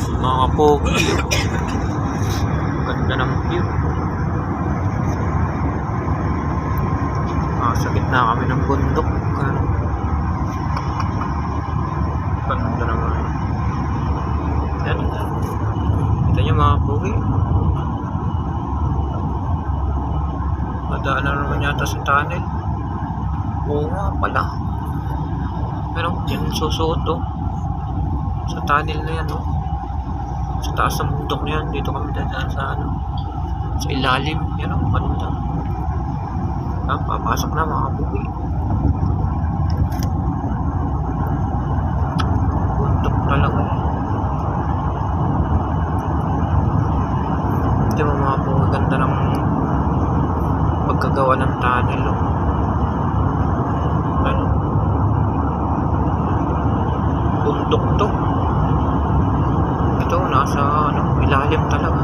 Mga pogi. Ganda ng view. Sa gitna kami ng bundok. Ganda naman. Yan. Kita nyo mga pogi. Madaan na naman yata sa tunnel. Oo nga pala. Pero yan susuot oh. Sa tunnel na yan oh. Sa taas ng bundok na yan. Dito kami dadaan sa ano. Sa ilalim. Yan oh. Ganda. Papasok na mga pogi. Bundok talaga. Hindi mo mga pogi. Ganda ng pagkagawa ng tunnel oh. Ano? Bundok to. Ito nasa ano, ilalim talaga.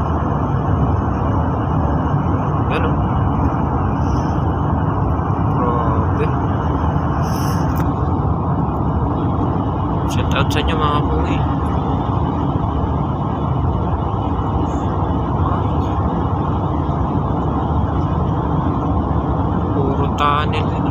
Yan oh. Grabe. Shout out sa inyo mga pogi. Puro tunnel.